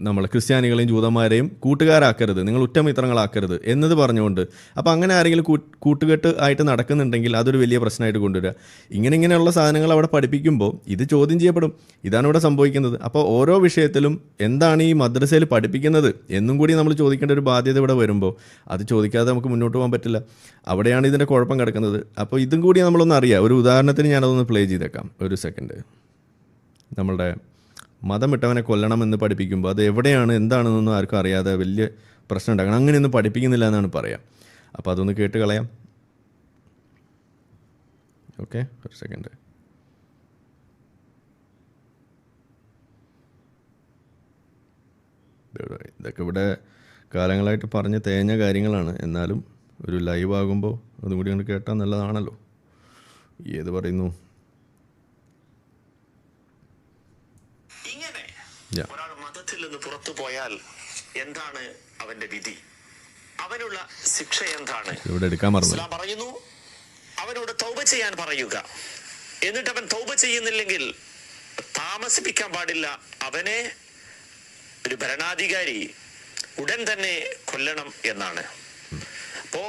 നമ്മൾ ക്രിസ്ത്യാനികളെയും ജൂതന്മാരെയും കൂട്ടുകാരാക്കരുത്, നിങ്ങൾ ഉറ്റമിത്രങ്ങളാക്കരുത് എന്നത് പറഞ്ഞുകൊണ്ട്, അപ്പോൾ അങ്ങനെ ആരെങ്കിലും കൂട്ടുകെട്ട് ആയിട്ട് നടക്കുന്നുണ്ടെങ്കിൽ അതൊരു വലിയ പ്രശ്നമായിട്ട് കൊണ്ടുവരിക. ഇങ്ങനെയുള്ള സാധനങ്ങൾ അവിടെ പഠിപ്പിക്കുമ്പോൾ ഇത് ചോദ്യം ചെയ്യപ്പെടും. ഇതാണ് ഇവിടെ സംഭവിക്കുന്നത്. അപ്പോൾ ഓരോ വിഷയത്തിലും എന്താണ് ഈ മദ്രസയിൽ പഠിപ്പിക്കുന്നത് എന്നും കൂടി നമ്മൾ ചോദിക്കേണ്ട ഒരു ബാധ്യത ഇവിടെ വരുമ്പോൾ അത് ചോദിക്കാതെ നമുക്ക് മുന്നോട്ട് പോകാൻ പറ്റില്ല. അവിടെയാണ് ഇതിൻ്റെ കുഴപ്പം കിടക്കുന്നത്. അപ്പോൾ ഇതും കൂടി നമ്മളൊന്ന് അറിയാം. ഒരു ഉദാഹരണത്തിന് ഞാനതൊന്ന് പ്ലേ ചെയ്തേക്കാം, ഒരു സെക്കൻഡ്. നമ്മളുടെ മതം വിട്ടവനെ കൊല്ലണമെന്ന് പഠിപ്പിക്കുമ്പോൾ അത് എവിടെയാണ് എന്താണെന്നൊന്നും ആർക്കും അറിയാതെ വലിയ പ്രശ്നം ഉണ്ടാക്കണം. അങ്ങനെയൊന്നും പഠിപ്പിക്കുന്നില്ല എന്നാണ് പറയാം. അപ്പോൾ അതൊന്ന് കേട്ട് കളയാം. ഓക്കെ, ഒരു സെക്കൻഡ്. ഇതൊക്കെ ഇവിടെ കാലങ്ങളായിട്ട് പറഞ്ഞ് തേഞ്ഞ കാര്യങ്ങളാണ്. എന്നാലും ഒരു ലൈവ് ആകുമ്പോൾ അതും കൂടി കൊണ്ട് കേട്ടാൽ നല്ലതാണല്ലോ. ഏത് പറയുന്നു, ഒരാൾ മതത്തിൽ നിന്ന് പുറത്തു പോയാൽ എന്താണ് അവന്റെ വിധി, അവനുള്ള ശിക്ഷ എന്താണ്? ഇസ്ലാം പറയുന്നു, അവനോട് തൗബ ചെയ്യാൻ പറയുക. എന്നിട്ട് അവൻ തൗബ ചെയ്യുന്നില്ലെങ്കിൽ താമസിപ്പിക്കാൻ പാടില്ല, അവനെ ഒരു ഭരണാധികാരി ഉടൻ തന്നെ കൊല്ലണം എന്നാണ്. അപ്പോ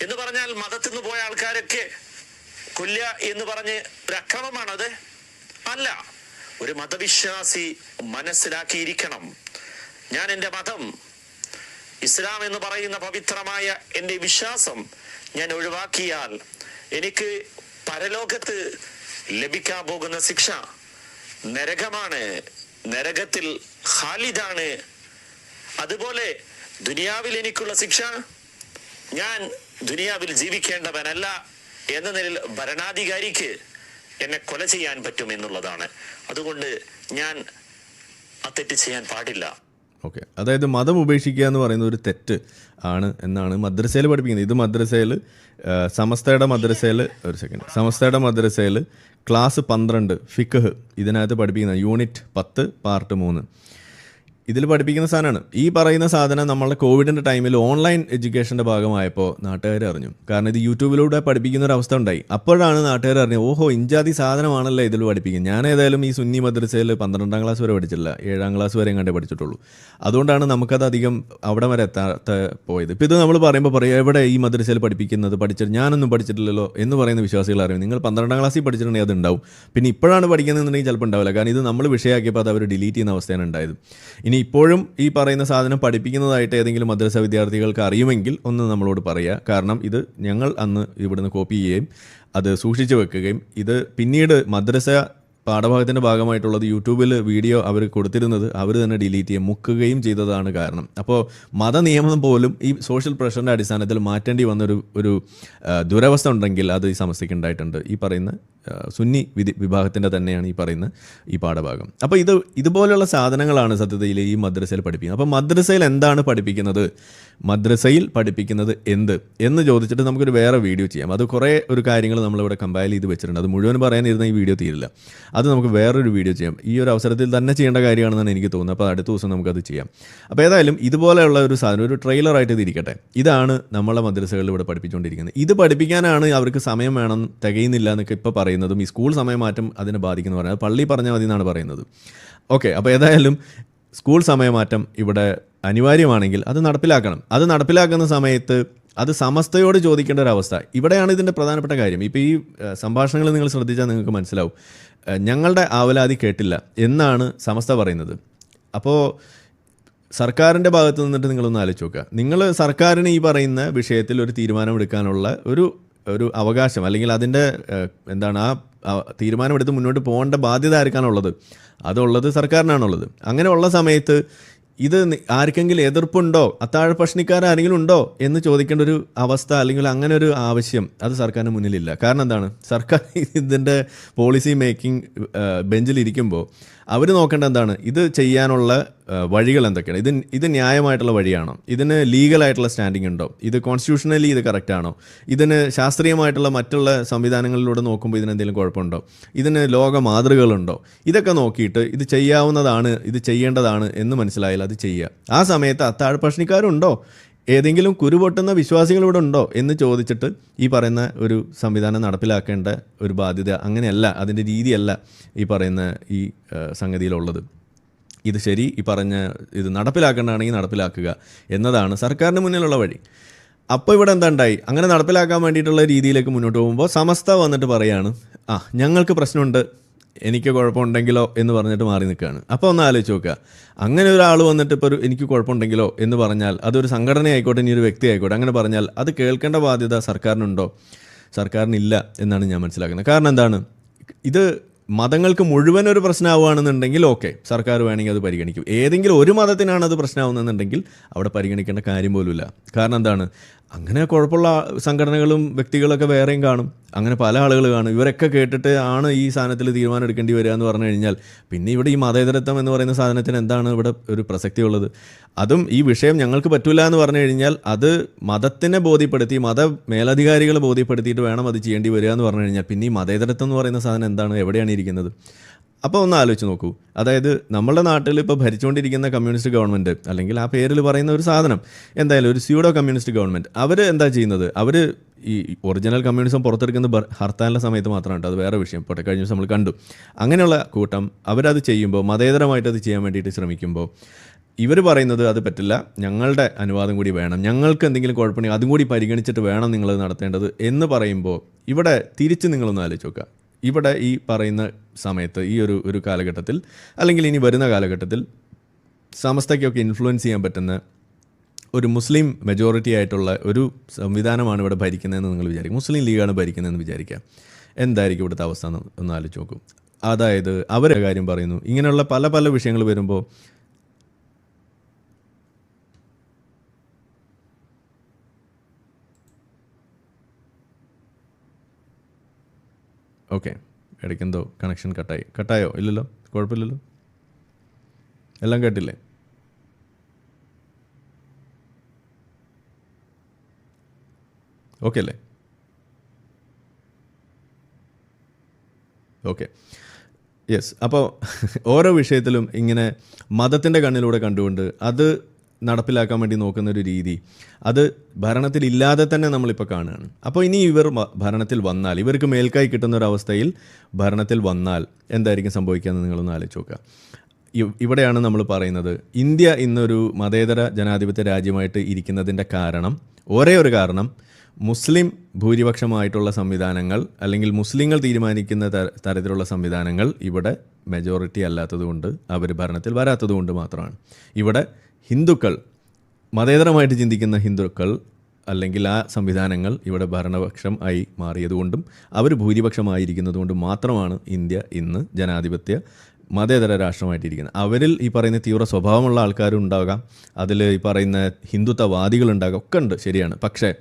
എന്ന് പറഞ്ഞാൽ മതത്തിൽ നിന്ന് പോയ ആൾക്കാരൊക്കെ കൊല്ലുക എന്ന് പറഞ്ഞ് ഒരു അക്രമമാണത്? അല്ല. ഒരു മതവിശ്വാസി മനസ്സിലാക്കിയിരിക്കണം, ഞാൻ എൻ്റെ മതം ഇസ്ലാം എന്ന് പറയുന്ന പവിത്രമായ എൻ്റെ വിശ്വാസം ഞാൻ ഒഴിവാക്കിയാൽ എനിക്ക് പരലോകത്ത് ലഭിക്കാൻ പോകുന്ന ശിക്ഷ നരകമാണ്, നരകത്തിൽ ഖാലിദാണ്. അതുപോലെ ദുനിയാവിൽ എനിക്കുള്ള ശിക്ഷ, ഞാൻ ദുനിയാവിൽ ജീവിക്കേണ്ടവനല്ല എന്ന നിലയിൽ ഭരണാധികാരിക്ക് എന്നെ കൊല ചെയ്യാൻ പറ്റും എന്നുള്ളതാണ്. അതുകൊണ്ട് ഞാൻ ആ തെറ്റ് ചെയ്യാൻ പാടില്ല. ഓക്കെ, അതായത് മതം ഉപേക്ഷിക്കുക എന്ന് പറയുന്ന ഒരു തെറ്റ് ആണ് എന്നാണ് മദ്രസയിൽ പഠിപ്പിക്കുന്നത്. ഇത് മദ്രസയിൽ സമസ്തയുടെ മദ്രസയിൽ ക്ലാസ് 12 ഫിഖ് ഇതിനകത്ത് പഠിപ്പിക്കുന്ന യൂണിറ്റ് 10 പാർട്ട് 3 ഇതിൽ പഠിപ്പിക്കുന്ന സാധനമാണ്. ഈ പറയുന്ന സാധനം നമ്മളുടെ കോവിഡിൻ്റെ ടൈമിൽ ഓൺലൈൻ എഡ്യൂക്കേഷൻ്റെ ഭാഗമായപ്പോൾ നാട്ടുകാർ അറിഞ്ഞു. കാരണം ഇത് യൂട്യൂബിലൂടെ പഠിപ്പിക്കുന്ന ഒരു അവസ്ഥ ഉണ്ടായി. അപ്പോഴാണ് നാട്ടുകാർ അറിഞ്ഞത്, ഓഹോ ഇഞ്ചാതി സാധനമാണല്ലോ ഇതിൽ പഠിപ്പിക്കുന്നത്. ഞാൻ ഏതായാലും ഈ സുന്നി മദ്രസയിൽ 12ാം ക്ലാസ് വരെ പഠിച്ചില്ല, 7ാം ക്ലാസ് വരെ കണ്ടേ പഠിച്ചിട്ടുള്ളൂ. അതുകൊണ്ടാണ് നമുക്കത് അധികം അവിടെ വരെ എത്താത്ത പോയത്. ഇപ്പോൾ ഇത് നമ്മൾ പറയുമ്പോൾ പറയും, എവിടെ ഈ മദ്രസയിൽ പഠിച്ചിട്ട് ഞാനൊന്നും പഠിച്ചിട്ടില്ലല്ലോ എന്ന് പറയുന്ന വിശ്വാസികൾ അറിയും. നിങ്ങൾ 12ാം ക്ലാസ്സിൽ പഠിച്ചിട്ടുണ്ടെങ്കിൽ അത് ഉണ്ടാവും. പിന്നെ ഇപ്പോഴാണ് പഠിക്കുന്നതെന്നുണ്ടെങ്കിൽ ചിലപ്പോൾ ഉണ്ടാവില്ല. കാരണം ഇത് നമ്മൾ വിഷയമാക്കിയപ്പോൾ അത് അവർ ഡിലീറ്റ് ചെയ്യുന്ന അവസ്ഥയാണ് ഉണ്ടായത്. ഇനി ഇപ്പോഴും ഈ പറയുന്ന സാധനം പഠിപ്പിക്കുന്നതായിട്ട് ഏതെങ്കിലും മദ്രസ വിദ്യാർത്ഥികൾക്ക് അറിയുമെങ്കിൽ ഒന്ന് നമ്മളോട് പറയുക. കാരണം ഇത് ഞങ്ങൾ അന്ന് ഇവിടുന്ന് കോപ്പി ചെയ്യുകയും അത് സൂക്ഷിച്ചു വെക്കുകയും ഇത് പിന്നീട് മദ്രസ പാഠഭാഗത്തിൻ്റെ ഭാഗമായിട്ടുള്ളത് യൂട്യൂബിൽ വീഡിയോ അവർ കൊടുത്തിരുന്നത് അവർ തന്നെ ഡിലീറ്റ് ചെയ്യുകയും മുക്കുകയും ചെയ്തതാണ് കാരണം. അപ്പോൾ മതനിയമം പോലും ഈ സോഷ്യൽ പ്രഷറിൻ്റെ അടിസ്ഥാനത്തിൽ മാറ്റേണ്ടി വന്നൊരു ദുരവസ്ഥ ഉണ്ടെങ്കിൽ അത് ഈ സമസ്തയ്ക്ക് ഉണ്ടായിട്ടുണ്ട്. ഈ പറയുന്ന സുന്നി വിഭാഗത്തിൻ്റെ തന്നെയാണ് ഈ പറയുന്ന ഈ പാഠഭാഗം. അപ്പോൾ ഇതുപോലെയുള്ള സാധനങ്ങളാണ് സത്യത്തിൽ ഈ മദ്രസയിൽ പഠിപ്പിക്കുന്നത്. അപ്പോൾ മദ്രസയിൽ എന്താണ് പഠിപ്പിക്കുന്നത്, മദ്രസയിൽ പഠിപ്പിക്കുന്നത് എന്ന് ചോദിച്ചിട്ട് നമുക്കൊരു വേറെ വീഡിയോ ചെയ്യാം. അത് കുറേ ഒരു കാര്യങ്ങൾ നമ്മളിവിടെ കമ്പയൽ ചെയ്ത് വെച്ചിട്ടുണ്ട്. അത് മുഴുവൻ പറയാനിരുന്ന ഈ വീഡിയോ തീരില്ല. അത് നമുക്ക് വേറൊരു വീഡിയോ ചെയ്യാം. ഈ ഒരു അവസരത്തിൽ തന്നെ ചെയ്യേണ്ട കാര്യമാണെന്നാണ് എനിക്ക് തോന്നുന്നത്. അപ്പോൾ അടുത്ത ദിവസം നമുക്കത് ചെയ്യാം. അപ്പോൾ ഏതായാലും ഇതുപോലെയുള്ള ഒരു സാധനം, ഒരു ട്രെയിലറായിട്ട് ഇത് ഇരിക്കട്ടെ. ഇതാണ് നമ്മളെ മദ്രസകളിൽ ഇവിടെ പഠിപ്പിച്ചുകൊണ്ടിരിക്കുന്നത്. ഇത് പഠിപ്പിക്കാനാണ് അവർക്ക് സമയം വേണം, തികയുന്നില്ല എന്നൊക്കെ ഇപ്പോൾ പറയുന്നതും ഈ സ്കൂൾ സമയമാറ്റം അതിനെ ബാധിക്കുന്നു പറയുന്നത്. പള്ളി പറഞ്ഞാൽ മതി എന്നാണ് പറയുന്നത്. ഓക്കെ, അപ്പോൾ ഏതായാലും സ്കൂൾ സമയമാറ്റം ഇവിടെ അനിവാര്യമാണെങ്കിൽ അത് നടപ്പിലാക്കണം. അത് നടപ്പിലാക്കുന്ന സമയത്ത് അത് സമസ്തയോട് ചോദിക്കേണ്ട ഒരു അവസ്ഥ ഇവിടെയാണ് ഇതിൻ്റെ പ്രധാനപ്പെട്ട കാര്യം. ഇപ്പോൾ ഈ സംഭാഷണങ്ങൾ നിങ്ങൾ ശ്രദ്ധിച്ചാൽ നിങ്ങൾക്ക് മനസ്സിലാവും. ഞങ്ങളുടെ ആവലാതി കേട്ടില്ല എന്നാണ് സമസ്ത പറയുന്നത്. അപ്പോൾ സർക്കാരിൻ്റെ ഭാഗത്ത് നിന്നിട്ട് നിങ്ങളൊന്ന് ആലോചിച്ച് നോക്കുക. നിങ്ങൾ സർക്കാരിന് ഈ പറയുന്ന വിഷയത്തിൽ ഒരു തീരുമാനമെടുക്കാനുള്ള ഒരു അവകാശം, അല്ലെങ്കിൽ അതിൻ്റെ എന്താണ് ആ തീരുമാനമെടുത്ത് മുന്നോട്ട് പോകേണ്ട ബാധ്യത ആർക്കാണുള്ളത്? അതുള്ളത് സർക്കാരിനാണുള്ളത്. അങ്ങനെയുള്ള സമയത്ത് ഇത് ആർക്കെങ്കിലും എതിർപ്പുണ്ടോ, അത്താഴ പ്രശ്നക്കാരെങ്കിലും ഉണ്ടോ എന്ന് ചോദിക്കേണ്ട ഒരു അവസ്ഥ, അല്ലെങ്കിൽ അങ്ങനെ ഒരു ആവശ്യം അത് സർക്കാരിന് മുന്നിലില്ല. കാരണം എന്താണ്, സർക്കാർ ഇതിൻ്റെ പോളിസി മേക്കിംഗ് ബെഞ്ചിലിരിക്കുമ്പോൾ അവർ നോക്കേണ്ട എന്താണ്, ഇത് ചെയ്യാനുള്ള വഴികൾ എന്തൊക്കെയാണ്, ഇത് ന്യായമായിട്ടുള്ള വഴിയാണോ, ഇതിന് ലീഗലായിട്ടുള്ള സ്റ്റാൻഡിങ് ഉണ്ടോ, ഇത് കോൺസ്റ്റിറ്റ്യൂഷണലി ഇത് കറക്റ്റാണോ, ഇതിന് ശാസ്ത്രീയമായിട്ടുള്ള മറ്റുള്ള സംവിധാനങ്ങളിലൂടെ നോക്കുമ്പോൾ ഇതിന് എന്തെങ്കിലും കുഴപ്പമുണ്ടോ, ഇതിന് ലോക മാതൃകകളുണ്ടോ, ഇതൊക്കെ നോക്കിയിട്ട് ഇത് ചെയ്യാവുന്നതാണ്, ഇത് ചെയ്യേണ്ടതാണ് എന്ന് മനസ്സിലായാൽ അത് ചെയ്യുക. ആ സമയത്ത് അത്താഴ പ്രശ്നക്കാരുണ്ടോ, ഏതെങ്കിലും കുരുപൊട്ടുന്ന വിശ്വാസികൾ ഇവിടെ ഉണ്ടോ എന്ന് ചോദിച്ചിട്ട് ഈ പറയുന്ന ഒരു സംവിധാനം നടപ്പിലാക്കേണ്ട ഒരു ബാധ്യത അങ്ങനെയല്ല, അതിൻ്റെ രീതിയല്ല ഈ പറയുന്ന ഈ സംഗതിയിലുള്ളത്. ഇത് ശരി, ഈ പറഞ്ഞ ഇത് നടപ്പിലാക്കേണ്ടതാണെങ്കിൽ നടപ്പിലാക്കുക എന്നതാണ് സർക്കാരിന് മുന്നിലുള്ള വഴി. അപ്പോൾ ഇവിടെ എന്താ ഉണ്ടായി, അങ്ങനെ നടപ്പിലാക്കാൻ വേണ്ടിയിട്ടുള്ള രീതിയിലേക്ക് മുന്നോട്ട് പോകുമ്പോൾ സമസ്ത വന്നിട്ട് പറയാണ്, ഞങ്ങൾക്ക് പ്രശ്നമുണ്ട്, എനിക്ക് കുഴപ്പമുണ്ടെങ്കിലോ എന്ന് പറഞ്ഞിട്ട് മാറി നിൽക്കുകയാണ്. അപ്പോൾ ഒന്ന് ആലോചിച്ച് നോക്കുക, അങ്ങനെ ഒരാൾ വന്നിട്ട് ഇപ്പോൾ എനിക്ക് കുഴപ്പമുണ്ടെങ്കിലോ എന്ന് പറഞ്ഞാൽ, അതൊരു സംഘടന ആയിക്കോട്ടെ, ഇനി ഒരു വ്യക്തി ആയിക്കോട്ടെ, അങ്ങനെ പറഞ്ഞാൽ അത് കേൾക്കേണ്ട ബാധ്യത സർക്കാരിനുണ്ടോ? സർക്കാരിനില്ല എന്നാണ് ഞാൻ മനസ്സിലാക്കുന്നത്. കാരണം എന്താണ്, ഇത് മതങ്ങൾക്ക് മുഴുവൻ ഒരു പ്രശ്നമാവുകയാണെന്നുണ്ടെങ്കിൽ ഓക്കെ, സർക്കാർ വേണമെങ്കിൽ അത് പരിഗണിക്കും. ഏതെങ്കിലും ഒരു മതത്തിനാണ് അത് പ്രശ്നമാവുന്നതെന്നുണ്ടെങ്കിൽ അവിടെ പരിഗണിക്കേണ്ട കാര്യം പോലുമില്ല. കാരണം എന്താണ്, അങ്ങനെ കുഴപ്പമുള്ള സംഘടനകളും വ്യക്തികളൊക്കെ വേറെയും കാണും, അങ്ങനെ പല ആളുകൾ കാണും. ഇവരൊക്കെ കേട്ടിട്ട് ആണ് ഈ സാധനത്തിൽ തീരുമാനം എടുക്കേണ്ടി വരിക എന്ന് പറഞ്ഞു കഴിഞ്ഞാൽ പിന്നെ ഇവിടെ ഈ മതേതരത്വം എന്ന് പറയുന്ന സാധനത്തിന് എന്താണ് ഇവിടെ ഒരു പ്രസക്തി ഉള്ളത്? അതും ഈ വിഷയം ഞങ്ങൾക്ക് പറ്റില്ല എന്ന് പറഞ്ഞു കഴിഞ്ഞാൽ അത് മതത്തിനെ ബോധ്യപ്പെടുത്തി, മത മേലധികാരികളെ ബോധ്യപ്പെടുത്തിയിട്ട് വേണം അത് ചെയ്യേണ്ടി വരിക എന്ന് പറഞ്ഞു കഴിഞ്ഞാൽ പിന്നെ ഈ മതേതരത്വം എന്ന് പറയുന്ന സാധനം എന്താണ്, എവിടെയാണ് ഇരിക്കുന്നത്? അപ്പോൾ ഒന്ന് ആലോചിച്ച് നോക്കൂ. അതായത് നമ്മുടെ നാട്ടിൽ ഇപ്പോൾ ഭരിച്ചുകൊണ്ടിരിക്കുന്ന കമ്മ്യൂണിസ്റ്റ് ഗവൺമെൻറ്, അല്ലെങ്കിൽ ആ പേരിൽ പറയുന്ന ഒരു സാധനം, എന്തായാലും ഒരു സ്യൂഡോ കമ്മ്യൂണിസ്റ്റ് ഗവൺമെൻറ്, അവർ എന്താ ചെയ്യുന്നത്, അവർ ഈ ഒറിജിനൽ കമ്മ്യൂണിസം പുറത്തെടുക്കുന്നത് ഹർത്താലിൻ്റെ സമയത്ത് മാത്രമാണ്. അത് വേറെ വിഷയം, പോട്ടെ, കഴിഞ്ഞ ദിവസം നമ്മൾ കണ്ടു. അങ്ങനെയുള്ള കൂട്ടം അവരത് ചെയ്യുമ്പോൾ, മതേതരമായിട്ട് അത് ചെയ്യാൻ വേണ്ടിയിട്ട് ശ്രമിക്കുമ്പോൾ ഇവർ പറയുന്നത് അത് പറ്റില്ല, ഞങ്ങളുടെ അനുവാദം കൂടി വേണം, ഞങ്ങൾക്ക് എന്തെങ്കിലും കുഴപ്പമുണ്ടെങ്കിൽ അതും കൂടി പരിഗണിച്ചിട്ട് വേണം നിങ്ങളത് നടത്തേണ്ടത് എന്ന് പറയുമ്പോൾ ഇവിടെ തിരിച്ച് നിങ്ങളൊന്ന് ആലോചിച്ച് നോക്കുക. ഇവിടെ ഈ പറയുന്ന സമയത്ത്, ഈ ഒരു കാലഘട്ടത്തിൽ, അല്ലെങ്കിൽ ഇനി വരുന്ന കാലഘട്ടത്തിൽ സമസ്തയ്ക്കൊക്കെ ഇൻഫ്ലുവൻസ് ചെയ്യാൻ പറ്റുന്ന ഒരു മുസ്ലിം മെജോറിറ്റി ആയിട്ടുള്ള ഒരു സംവിധാനമാണ് ഇവിടെ ഭരിക്കുന്നതെന്ന് നിങ്ങൾ വിചാരിക്കും. മുസ്ലിം ലീഗാണ് ഭരിക്കുന്നതെന്ന് വിചാരിക്കുക. എന്തായിരിക്കും ഇവിടുത്തെ അവസ്ഥ എന്ന് ആലോചിച്ച് നോക്കും. അതായത് അവരുടെ കാര്യം പറയുന്നു, ഇങ്ങനെയുള്ള പല പല വിഷയങ്ങൾ വരുമ്പോൾ ഓക്കെ, ഇടയ്ക്കെന്തോ കണക്ഷൻ കട്ടായോ? ഇല്ലല്ലോ, കുഴപ്പമില്ലല്ലോ, എല്ലാം കേട്ടില്ലേ? ഓക്കെ അല്ലേ? Okay, yes. അപ്പോൾ ഓരോ വിഷയത്തിലും ഇങ്ങനെ മതത്തിൻ്റെ കണ്ണിലൂടെ കണ്ടുകൊണ്ട് അത് നടപ്പിലാക്കാൻ വേണ്ടി നോക്കുന്ന ഒരു രീതി, അത് ഭരണത്തിലില്ലാതെ തന്നെ നമ്മളിപ്പോൾ കാണുകയാണ്. അപ്പോൾ ഇനി ഇവർ ഭരണത്തിൽ വന്നാൽ, ഇവർക്ക് മേൽക്കായി കിട്ടുന്ന ഒരു അവസ്ഥയിൽ ഭരണത്തിൽ വന്നാൽ എന്തായിരിക്കും സംഭവിക്കുക എന്ന് നിങ്ങളൊന്ന് ആലോചിച്ച് നോക്കുക. ഇവിടെയാണ് നമ്മൾ പറയുന്നത്, ഇന്ത്യ ഇന്നൊരു മതേതര ജനാധിപത്യ രാജ്യമായിട്ട് ഇരിക്കുന്നതിൻ്റെ കാരണം, ഒരേ ഒരു കാരണം, മുസ്ലിം ഭൂരിപക്ഷമായിട്ടുള്ള സംവിധാനങ്ങൾ, അല്ലെങ്കിൽ മുസ്ലിങ്ങൾ തീരുമാനിക്കുന്ന തരത്തിലുള്ള സംവിധാനങ്ങൾ ഇവിടെ മെജോറിറ്റി അല്ലാത്തതുകൊണ്ട്, അവർ ഭരണത്തിൽ വരാത്തതുകൊണ്ട് മാത്രമാണ്. ഇവിടെ ഹിന്ദുക്കൾ, മതേതരമായിട്ട് ചിന്തിക്കുന്ന ഹിന്ദുക്കൾ, അല്ലെങ്കിൽ ആ സംവിധാനങ്ങൾ ഇവിടെ ഭരണപക്ഷം ആയി മാറിയതുകൊണ്ടും അവർ ഭൂരിപക്ഷമായിരിക്കുന്നതുകൊണ്ട് മാത്രമാണ് ഇന്ത്യ ഇന്ന് ജനാധിപത്യ മതേതര രാഷ്ട്രമായിട്ടിരിക്കുന്നത്. അവരിൽ ഈ പറയുന്ന തീവ്ര സ്വഭാവമുള്ള ആൾക്കാരും ഉണ്ടാകാം, അതിൽ ഈ പറയുന്ന ഹിന്ദുത്വവാദികളുണ്ടാകാം, ഒക്കെ ഉണ്ട്, ശരിയാണ്. പക്ഷേ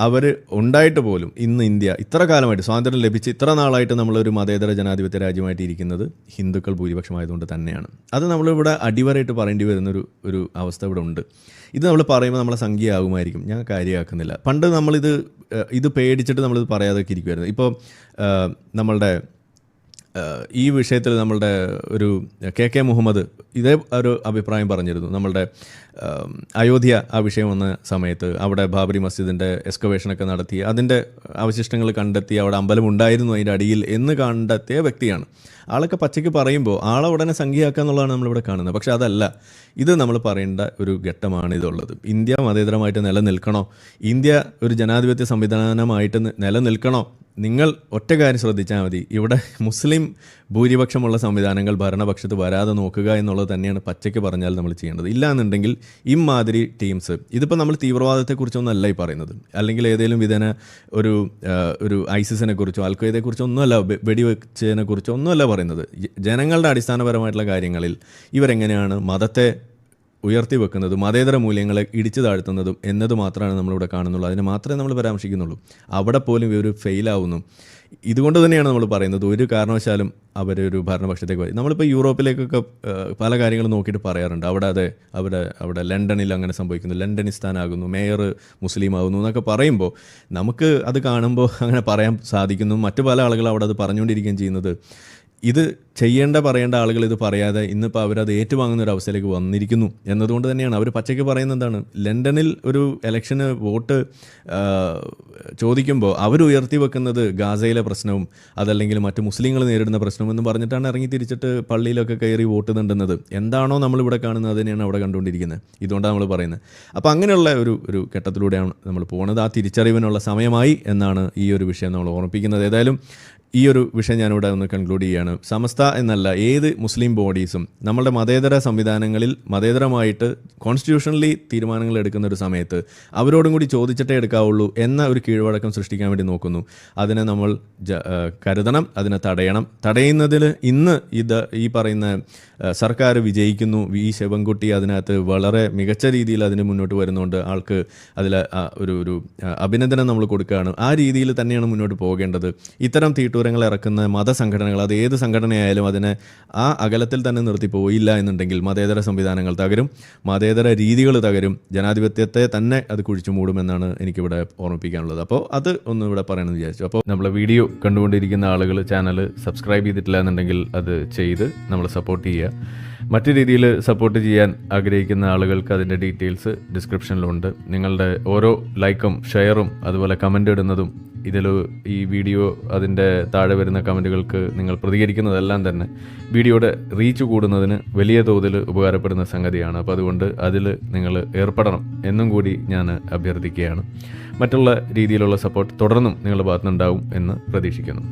അവർ ഉണ്ടായിട്ട് പോലും ഇന്ന് ഇന്ത്യ ഇത്ര കാലമായിട്ട് സ്വാതന്ത്ര്യം ലഭിച്ച് ഇത്ര നാളായിട്ട് നമ്മളൊരു മതേതര ജനാധിപത്യ രാജ്യമായിട്ട് ഇരിക്കുന്നത് ഹിന്ദുക്കൾ ഭൂരിപക്ഷമായതുകൊണ്ട് തന്നെയാണ്. അത് നമ്മളിവിടെ അടിവരയിട്ട് പറയേണ്ടി വരുന്നൊരു അവസ്ഥ ഇവിടെ ഉണ്ട്. ഇത് നമ്മൾ പറയുമ്പോൾ നമ്മളെ സംഖ്യയാകുമായിരിക്കും, ഞാൻ കാര്യമാക്കുന്നില്ല. പണ്ട് ഇത് പേടിച്ചിട്ട് നമ്മളിത് പറയാതൊക്കെ ഇരിക്കുമായിരുന്നു. ഇപ്പോൾ നമ്മളുടെ ഈ വിഷയത്തിൽ നമ്മളുടെ ഒരു കെ മുഹമ്മദ് ഇതേ ഒരു അഭിപ്രായം പറഞ്ഞിരുന്നു. നമ്മളുടെ അയോധ്യ ആ വിഷയം വന്ന സമയത്ത് അവിടെ ബാബറി മസ്ജിദിൻ്റെ എക്സ്കവേഷനൊക്കെ നടത്തി അതിൻ്റെ അവശിഷ്ടങ്ങൾ കണ്ടെത്തി അവിടെ അമ്പലം ഉണ്ടായിരുന്നു അതിൻ്റെ അടിയിൽ എന്ന് കണ്ടെത്തിയ വ്യക്തിയാണ്. ആളൊക്കെ പച്ചയ്ക്ക് പറയുമ്പോൾ ആളെ ഉടനെ സംഖ്യയാക്കുക എന്നുള്ളതാണ് നമ്മളിവിടെ കാണുന്നത്. പക്ഷേ അതല്ല, ഇത് നമ്മൾ പറയേണ്ട ഒരു ഘട്ടമാണ് ഇതുള്ളത്. ഇന്ത്യ മതേതരമായിട്ട് നിലനിൽക്കണോ, ഇന്ത്യ ഒരു ജനാധിപത്യ സംവിധാനമായിട്ട് നിലനിൽക്കണോ, നിങ്ങൾ ഒറ്റ കാര്യം ശ്രദ്ധിച്ചാൽ മതി, ഇവിടെ മുസ്ലിം ഭൂരിപക്ഷമുള്ള സംവിധാനങ്ങൾ ഭരണപക്ഷത്ത് വരാതെ നോക്കുക എന്നുള്ളത് തന്നെയാണ് പച്ചയ്ക്ക് പറഞ്ഞാൽ നമ്മൾ ചെയ്യേണ്ടത്. ഇല്ലാന്നുണ്ടെങ്കിൽ ഇമാതിരി ടീംസ്, ഇതിപ്പോൾ നമ്മൾ തീവ്രവാദത്തെക്കുറിച്ചൊന്നും അല്ല ഈ പറയുന്നത്, അല്ലെങ്കിൽ ഏതെങ്കിലും വിധേന ഒരു ഐസിസിനെ കുറിച്ചോ അൽഖ്വയ്ദയെക്കുറിച്ചോ ഒന്നുമല്ല, വെടിവെച്ചതിനെ കുറിച്ചോ ഒന്നുമല്ല പറയുന്നത്. ജനങ്ങളുടെ അടിസ്ഥാനപരമായിട്ടുള്ള കാര്യങ്ങളിൽ ഇവരെങ്ങനെയാണ് മതത്തെ ഉയർത്തി വെക്കുന്നത്, മതേതര മൂല്യങ്ങളെ ഇടിച്ചു താഴ്ത്തുന്നതും എന്നത് മാത്രമാണ് നമ്മളിവിടെ കാണുന്നുള്ളൂ. അതിനെ മാത്രമേ നമ്മൾ പരാമർശിക്കുന്നുള്ളൂ. അവിടെ പോലും ഇവർ ഫെയിലാവുന്നു. ഇതുകൊണ്ട് തന്നെയാണ് നമ്മൾ പറയുന്നത് ഒരു കാരണവശാലും അവരൊരു ഭരണപക്ഷത്തേക്ക് വരും. നമ്മളിപ്പോൾ യൂറോപ്പിലേക്കൊക്കെ പല കാര്യങ്ങളും നോക്കിയിട്ട് പറയാറുണ്ട്. അവിടെ ലണ്ടനിൽ അങ്ങനെ സംഭവിക്കുന്നു, ലണ്ടനിസ്ഥാനാകുന്നു, മേയർ മുസ്ലിം ആകുന്നു എന്നൊക്കെ പറയുമ്പോൾ നമുക്ക് അത് കാണുമ്പോൾ അങ്ങനെ പറയാൻ സാധിക്കുന്നു. മറ്റു പല ആളുകൾ അവിടെ അത് പറഞ്ഞുകൊണ്ടിരിക്കുകയും ചെയ്യുന്നത് ഇത് പറയേണ്ട ആളുകൾ ഇത് പറയാതെ ഇന്നിപ്പോൾ അവരത് ഏറ്റുവാങ്ങുന്ന ഒരു അവസ്ഥയിലേക്ക് വന്നിരിക്കുന്നു എന്നതുകൊണ്ട് തന്നെയാണ് അവർ പച്ചയ്ക്ക് പറയുന്നത്. എന്താണ്, ലണ്ടനിൽ ഒരു ഇലക്ഷന് വോട്ട് ചോദിക്കുമ്പോൾ അവർ ഉയർത്തി വെക്കുന്നത് ഗാസയിലെ പ്രശ്നവും അതല്ലെങ്കിൽ മറ്റു മുസ്ലിങ്ങൾ നേരിടുന്ന പ്രശ്നവും എന്ന് പറഞ്ഞിട്ടാണ് ഇറങ്ങി തിരിച്ചിട്ട് പള്ളിയിലൊക്കെ കയറി വോട്ട് നേടുന്നത്. എന്താണോ നമ്മളിവിടെ കാണുന്നത് അത് തന്നെയാണ് അവിടെ കണ്ടുകൊണ്ടിരിക്കുന്നത്. ഇതുകൊണ്ടാണ് നമ്മൾ പറയുന്നത്. അപ്പോൾ അങ്ങനെയുള്ള ഒരു ഘട്ടത്തിലൂടെയാണ് നമ്മൾ പോകുന്നത്. ആ തിരിച്ചറിവിനുള്ള സമയമായി എന്നാണ് ഈ ഒരു വിഷയം നമ്മൾ ഓർമ്മിപ്പിക്കുന്നത്. ഏതായാലും ഈ ഒരു വിഷയം ഞാനിവിടെ ഒന്ന് കൺക്ലൂഡ് ചെയ്യുകയാണ്. സമസ്ത എന്നല്ല, ഏത് മുസ്ലിം ബോഡീസും നമ്മളുടെ മതേതര സംവിധാനങ്ങളിൽ മതേതരമായിട്ട് കോൺസ്റ്റിറ്റ്യൂഷണലി തീരുമാനങ്ങൾ എടുക്കുന്ന ഒരു സമയത്ത് അവരോടും കൂടി ചോദിച്ചിട്ടേ എടുക്കാവുള്ളൂ എന്ന ഒരു കീഴ്വഴക്കം സൃഷ്ടിക്കാൻ വേണ്ടി നോക്കുന്നു. അതിനെ നമ്മൾ കരുതണം, അതിനെ തടയണം. തടയുന്നതിൽ ഇന്ന് ഈ പറയുന്ന സർക്കാർ വിജയിക്കുന്നു. വി ശിവൻകുട്ടി അതിനകത്ത് വളരെ മികച്ച രീതിയിൽ അതിന് മുന്നോട്ട് വരുന്നുണ്ട്. ആൾക്ക് അതിൽ ഒരു അഭിനന്ദനം നമ്മൾ കൊടുക്കുകയാണ്. ആ രീതിയിൽ തന്നെയാണ് മുന്നോട്ട് പോകേണ്ടത്. ഇത്തരം തീട്ടൂരങ്ങൾ ഇറക്കുന്ന മതസംഘടനകൾ, അത് ഏത് സംഘടനയായാലും അതിനെ ആ അകലത്തിൽ തന്നെ നിർത്തി പോയില്ല എന്നുണ്ടെങ്കിൽ മതേതര സംവിധാനങ്ങൾ തകരും, മതേതര രീതികൾ തകരും, ജനാധിപത്യത്തെ തന്നെ അത് കുഴിച്ചു മൂടുമെന്നാണ് എനിക്കിവിടെ ഓർമ്മിപ്പിക്കാനുള്ളത്. അപ്പോൾ അത് ഒന്ന് ഇവിടെ പറയണമെന്ന് വിചാരിച്ചു. അപ്പോൾ നമ്മളെ വീഡിയോ കണ്ടുകൊണ്ടിരിക്കുന്ന ആളുകൾ ചാനൽ സബ്സ്ക്രൈബ് ചെയ്തിട്ടില്ല എന്നുണ്ടെങ്കിൽ അത് ചെയ്ത് നമ്മളെ സപ്പോർട്ട് ചെയ്യുക. മറ്റു രീതിയിൽ സപ്പോർട്ട് ചെയ്യാൻ ആഗ്രഹിക്കുന്ന ആളുകൾക്ക് അതിൻ്റെ ഡീറ്റെയിൽസ് ഡിസ്ക്രിപ്ഷനിലുണ്ട്. നിങ്ങളുടെ ഓരോ ലൈക്കും ഷെയറും അതുപോലെ കമൻ്റ് ഇടുന്നതും ഈ വീഡിയോ അതിൻ്റെ താഴെ വരുന്ന കമൻറ്റുകൾക്ക് നിങ്ങൾ പ്രതികരിക്കുന്നതെല്ലാം തന്നെ വീഡിയോയുടെ റീച്ച് കൂടുന്നതിന് വലിയ തോതിൽ ഉപകാരപ്പെടുന്ന സംഗതിയാണ്. അപ്പോൾ അതുകൊണ്ട് അതിൽ നിങ്ങൾ ഏർപ്പെടണം എന്നും കൂടി ഞാൻ അഭ്യർത്ഥിക്കുകയാണ്. മറ്റുള്ള രീതിയിലുള്ള സപ്പോർട്ട് തുടർന്നും നിങ്ങളുടെ ഭാഗത്തുനിന്നുണ്ടാവും എന്ന് പ്രതീക്ഷിക്കുന്നു.